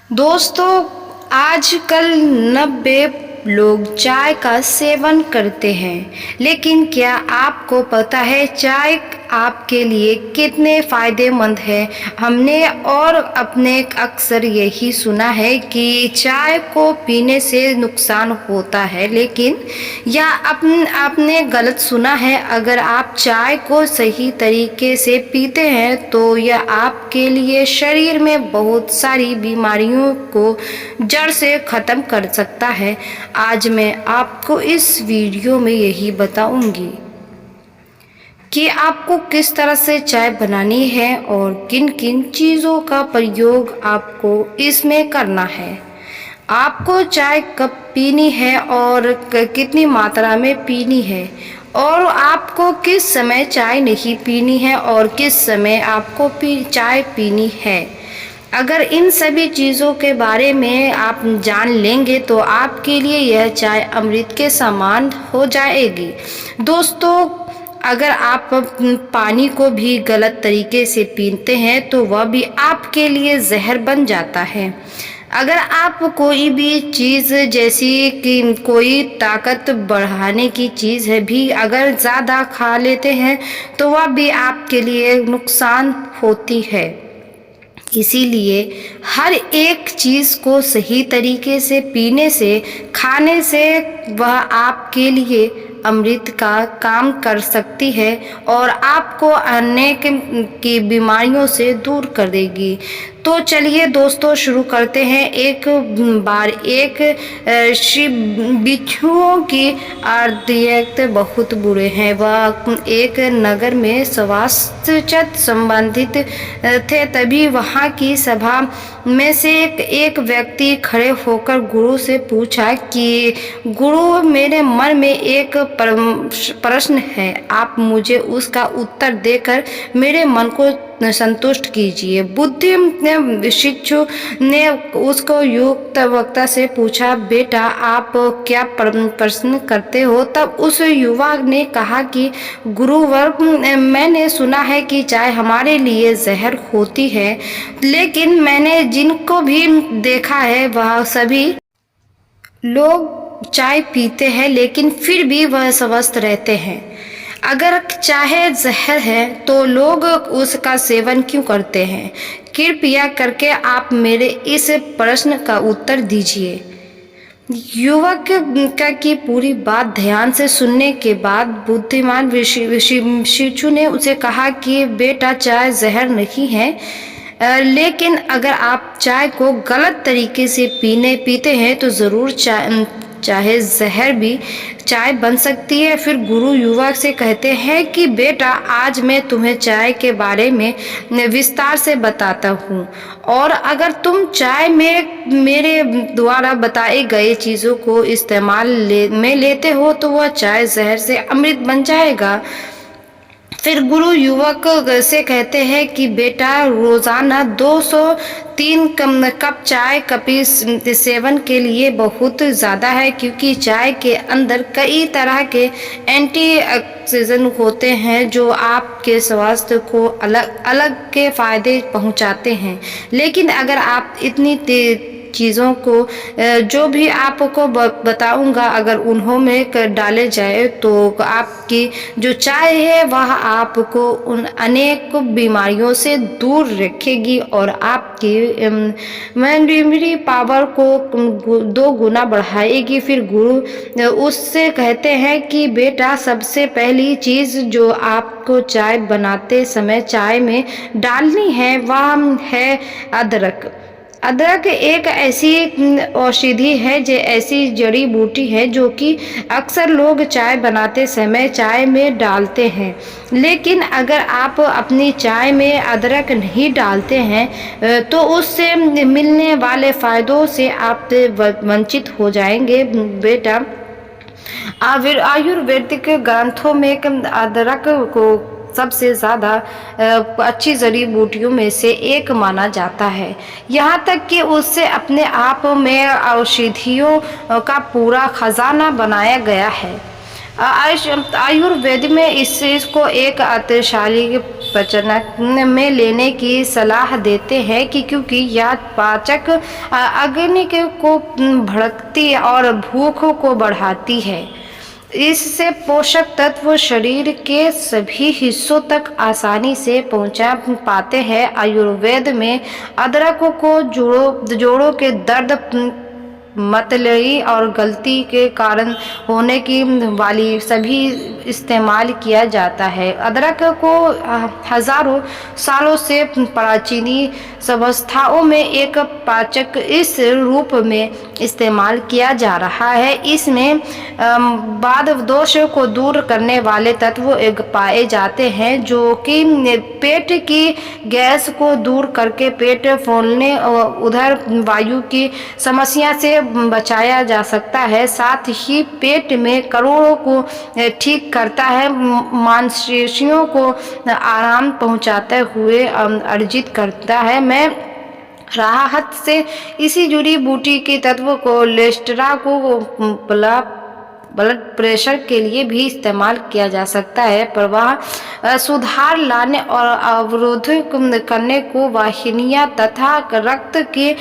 दोस्तों, आजकल 90 लोग चाय का सेवन करते हैं, लेकिन क्या आपको पता है चाय आपके लिए कितने फ़ायदेमंद है? हमने और अपने अक्सर यही सुना है कि चाय को पीने से नुकसान होता है, लेकिन या आपने गलत सुना है। अगर आप चाय को सही तरीके से पीते हैं तो यह आपके लिए शरीर में बहुत सारी बीमारियों को जड़ से ख़त्म कर सकता है। आज मैं आपको इस वीडियो में यही बताऊंगी कि आपको किस तरह से चाय बनानी है और किन किन चीज़ों का प्रयोग आपको इसमें करना है। आपको चाय कब पीनी है और कितनी मात्रा में पीनी है, और आपको किस समय चाय नहीं पीनी है और किस समय आपको चाय पीनी है। अगर इन सभी चीज़ों के बारे में आप जान लेंगे तो आपके लिए यह चाय अमृत के समान हो जाएगी। दोस्तों, अगर आप पानी को भी गलत तरीके से पीते हैं तो वह भी आपके लिए जहर बन जाता है। अगर आप कोई भी चीज़ जैसी कि कोई ताकत बढ़ाने की चीज़ है भी अगर ज़्यादा खा लेते हैं तो वह भी आपके लिए नुकसान होती है। इसीलिए हर एक चीज़ को सही तरीके से पीने से, खाने से वह आपके लिए अमृत का काम कर सकती है और आपको अनेक की बीमारियों से दूर कर देगी। तो चलिए दोस्तों, शुरू करते हैं। एक बार एक बिच्छुओं की आर्द्रता बहुत बुरे हैं। वह एक नगर में स्वास्थ्य संबंधित थे। तभी वहाँ की सभा में से एक व्यक्ति खड़े होकर गुरु से पूछा कि गुरु, मेरे मन में एक प्रश्न है, आप मुझे उसका उत्तर देकर मेरे मन को संतुष्ट कीजिए। बुद्धि शिक्षु ने उसको युक्त वक्ता से पूछा, बेटा आप क्या प्रश्न करते हो? तब उस युवक ने कहा कि गुरुवर, मैंने सुना है कि चाय हमारे लिए जहर होती है, लेकिन मैंने जिनको भी देखा है वह सभी लोग चाय पीते हैं लेकिन फिर भी वह स्वस्थ रहते हैं। अगर चाय जहर है तो लोग उसका सेवन क्यों करते हैं? कृपया करके आप मेरे इस प्रश्न का उत्तर दीजिए। युवक की पूरी बात ध्यान से सुनने के बाद बुद्धिमान शिशु ने उसे कहा कि बेटा, चाय जहर नहीं है, लेकिन अगर आप चाय को गलत तरीके से पीते हैं तो ज़रूर चाहे जहर भी चाय बन सकती है। फिर गुरु युवक से कहते हैं कि बेटा, आज मैं तुम्हें चाय के बारे में विस्तार से बताता हूँ, और अगर तुम चाय में मेरे द्वारा बताए गए चीज़ों को इस्तेमाल में लेते हो तो वह चाय जहर से अमृत बन जाएगा। फिर गुरु युवक से कहते हैं कि बेटा, रोज़ाना 203 कप चाय कॉफ़ी सेवन के लिए बहुत ज़्यादा है, क्योंकि चाय के अंदर कई तरह के एंटीऑक्सीडेंट होते हैं जो आपके स्वास्थ्य को अलग अलग के फ़ायदे पहुंचाते हैं। लेकिन अगर आप इतनी चीज़ों को जो भी आपको बताऊंगा अगर उन्हों में डाले जाए तो आपकी जो चाय है वह आपको उन अनेक बीमारियों से दूर रखेगी और आपकी मेमोरी पावर को 2 गुना बढ़ाएगी। फिर गुरु उससे कहते हैं कि बेटा, सबसे पहली चीज़ जो आपको चाय बनाते समय चाय में डालनी है वह है अदरक। अदरक एक ऐसी औषधि है, जो ऐसी जड़ी बूटी है जो कि अक्सर लोग चाय बनाते समय चाय में डालते हैं, लेकिन अगर आप अपनी चाय में अदरक नहीं डालते हैं तो उससे मिलने वाले फ़ायदों से आप वंचित हो जाएंगे। बेटा, आयुर्वेदिक ग्रंथों में अदरक को सबसे ज़्यादा अच्छी जड़ी बूटियों में से एक माना जाता है। यहाँ तक कि उससे अपने आप में औषधियों का पूरा खजाना बनाया गया है। आयुर्वेद में इसको एक अतिशाली पाचक में लेने की सलाह देते हैं कि क्योंकि यह पाचक अग्नि को भड़कती और भूख को बढ़ाती है। इससे पोषक तत्व शरीर के सभी हिस्सों तक आसानी से पहुंचा पाते हैं। आयुर्वेद में अदरक को जोड़ों के दर्द, मतली और गलती के कारण होने की वाली सभी इस्तेमाल किया जाता है। अदरक को हजारों सालों से प्राचीनी सभ्यताओं में एक पाचक इस रूप में इस्तेमाल किया जा रहा है। इसमें बाद दोष को दूर करने वाले तत्व पाए जाते हैं जो कि पेट की गैस को दूर करके पेट फूलने और उधर वायु की समस्या से बचाया जा सकता है। साथ ही पेट में करोड़ों को ठीक करता है, मांसपेशियों को आराम पहुंचाते हुए अर्जित करता है। मैं राहत से इसी जड़ी बूटी के तत्व को कोलेस्ट्रॉल को ब्लड प्रेशर के लिए भी इस्तेमाल किया जा सकता है। प्रवाह सुधार लाने और अवरोध करने को वाहिनियां तथा रक्त के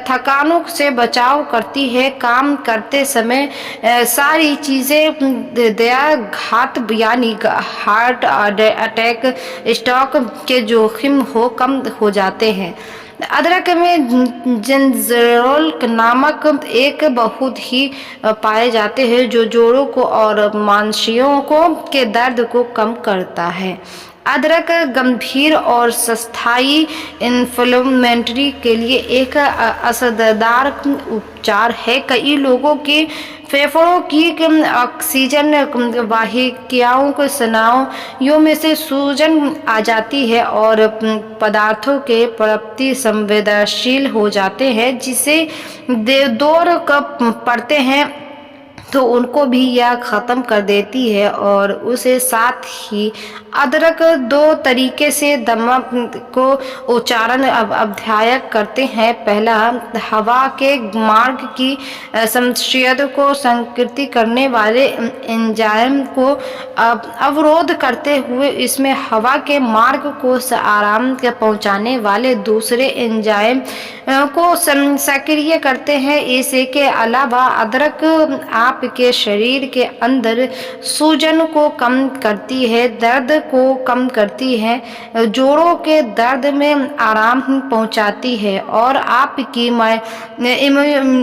थकानों से बचाव करती है। काम करते समय सारी चीज़ें घात यानी हार्ट अटैक, स्ट्रोक के जोखिम कम हो जाते हैं। अदरक में जिंजरोल नामक एक बहुत ही पाए जाते हैं जो जोड़ों को और मांसपेशियों को के दर्द को कम करता है। अदरक गंभीर और स्थायी इन्फ्लेमेटरी के लिए एक असरदार उपचार है। कई लोगों के फेफड़ों की ऑक्सीजन वाहिकाओं को स्नायुओं में से सूजन आ जाती है और पदार्थों के प्रति संवेदनशील हो जाते हैं, जिसे दौर पड़ते हैं तो उनको भी यह ख़त्म कर देती है। और उसे साथ ही अदरक दो तरीके से दमा को उच्चारण अभ्यास करते हैं। पहला, हवा के मार्ग की समस्या को संकृति करने वाले एंजाइम को अवरोध करते हुए इसमें हवा के मार्ग को आराम पहुंचाने वाले दूसरे एंजाइम को सक्रिय करते हैं। इसके अलावा अदरक आपके शरीर के अंदर सूजन को कम करती है, दर्द को कम करती है, जोड़ों के दर्द में आराम पहुंचाती है और आपकी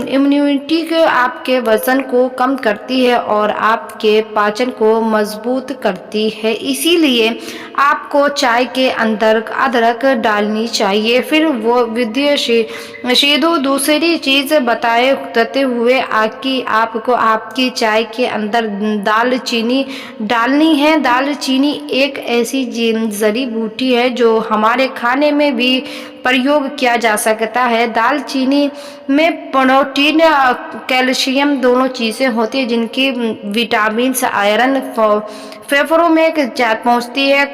इम्यूनिटी को, आपके वजन को कम करती है और आपके पाचन को मजबूत करती है। इसीलिए आपको चाय के अंदर अदरक डालनी चाहिए। फिर वो सीधो दूसरी चीज बताते हुए आपको आपकी चाय के अंदर दालचीनी डालनी है। दालचीनी एक ऐसी जड़ी बूटी है जो हमारे खाने में भी प्रयोग किया जा सकता है। दालचीनी में प्रोटीन, कैल्शियम दोनों चीज़ें होती हैं जिनकी विटामिन, आयरन फेफड़ों में पहुँचती है।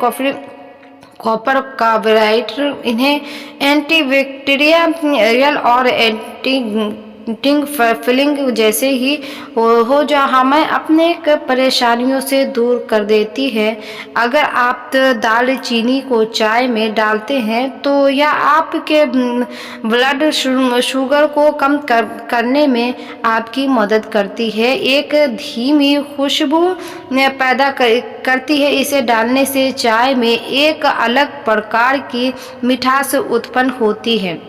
कॉपर, कार्बोहाइड्रेट इन्हें एंटीबैक्टीरियल और फिलिंग जैसे ही हो जो हमें अपने परेशानियों से दूर कर देती है। अगर आप दालचीनी को चाय में डालते हैं तो यह आपके ब्लड शुगर को कम करने में आपकी मदद करती है, एक धीमी खुशबू पैदा करती है। इसे डालने से चाय में एक अलग प्रकार की मिठास उत्पन्न होती है।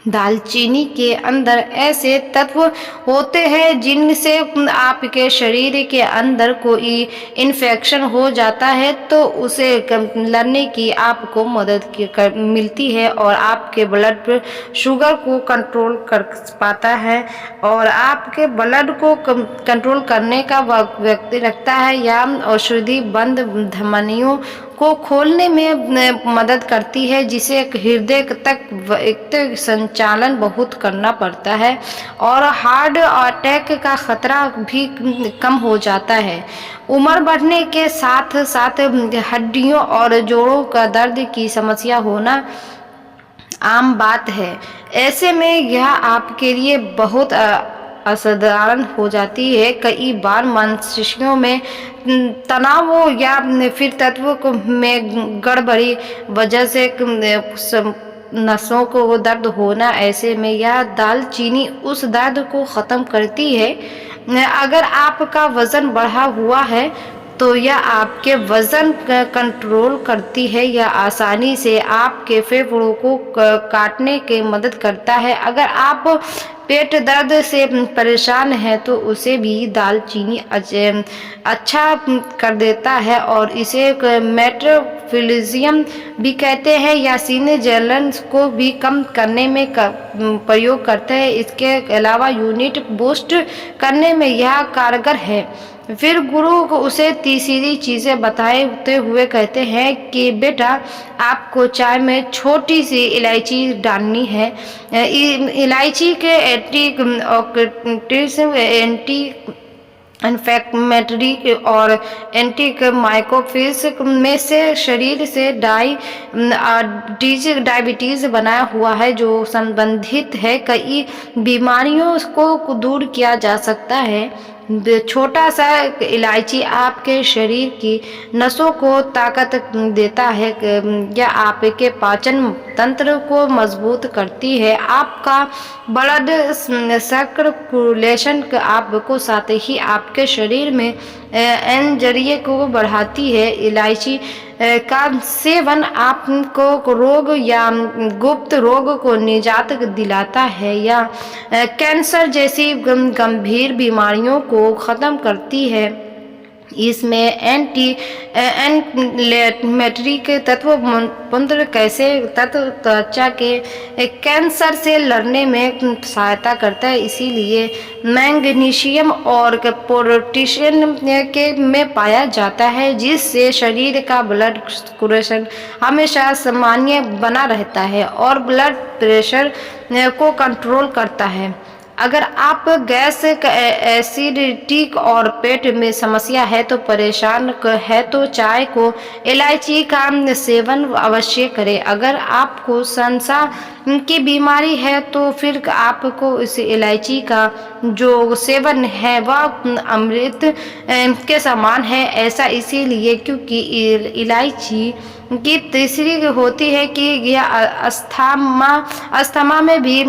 दालचीनी के अंदर ऐसे तत्व होते हैं जिनसे आपके शरीर के अंदर कोई इन्फेक्शन हो जाता है तो उसे लड़ने की आपको मदद मिलती है और आपके ब्लड शुगर को कंट्रोल कर पाता है और आपके ब्लड को कंट्रोल करने का व्यक्ति रखता है या औषधि बंद धमनियों को खोलने में मदद करती है, जिसे हृदय तक संचालन बहुत करना पड़ता है और हार्ट अटैक का खतरा भी कम हो जाता है। उम्र बढ़ने के साथ साथ हड्डियों और जोड़ों का दर्द की समस्या होना आम बात है। ऐसे में यह आपके लिए बहुत असाधारण हो जाती है। कई बार मांसपेशियों में तनाव हो या फिर में गड़बड़ी वजह से नसों को दर्द होना, ऐसे में यह दालचीनी उस दर्द को ख़त्म करती है। अगर आपका वज़न बढ़ा हुआ है तो यह आपके वज़न कंट्रोल करती है या आसानी से आपके फेफड़ों को काटने की मदद करता है। अगर आप पेट दर्द से परेशान हैं तो उसे भी दालचीनी अच्छा कर देता है और इसे मेटाबॉलिज्म भी कहते हैं या सीने जलन को भी कम करने में प्रयोग करते हैं। इसके अलावा यूनिट बूस्ट करने में यह कारगर है। फिर गुरु उसे तीसरी चीज़ें बताते हुए कहते हैं कि बेटा, आपको चाय में छोटी सी इलायची डालनी है। इलायची के एंटी इन्फ्लेमेटरी और एंटीमाइकोफिल्स में से शरीर से डायबिटीज़ बनाया हुआ है जो संबंधित है। कई बीमारियों को दूर किया जा सकता है। छोटा सा इलायची आपके शरीर की नसों को ताकत देता है या आपके पाचन तंत्र को मजबूत करती है। आपका ब्लड सर्कुलेशन आपको साथ ही आपके शरीर में एनर्जी को बढ़ाती है। इलायची का सेवन आपको रोग या गुप्त रोग को निजात दिलाता है या कैंसर जैसी गंभीर बीमारियों को ख़त्म करती है। इसमें एंटीइन्फ्लेमेटरी के तत्व पुंद्र कैसे तत्व त्वचा के कैंसर से लड़ने में सहायता करता है। इसीलिए मैग्नीशियम और पोटेशियम के में पाया जाता है जिससे शरीर का ब्लड सर्कुलेशन हमेशा सामान्य बना रहता है और ब्लड प्रेशर को कंट्रोल करता है। अगर आप गैस, एसिडिटी और पेट में समस्या है तो परेशान है तो चाय को इलायची का सेवन अवश्य करें। अगर आपको संसा की बीमारी है तो फिर आपको इस इलायची का जो सेवन है वह अमृत के समान है। ऐसा इसीलिए क्योंकि इलायची की तीसरी होती है कि यह अस्थमा में भी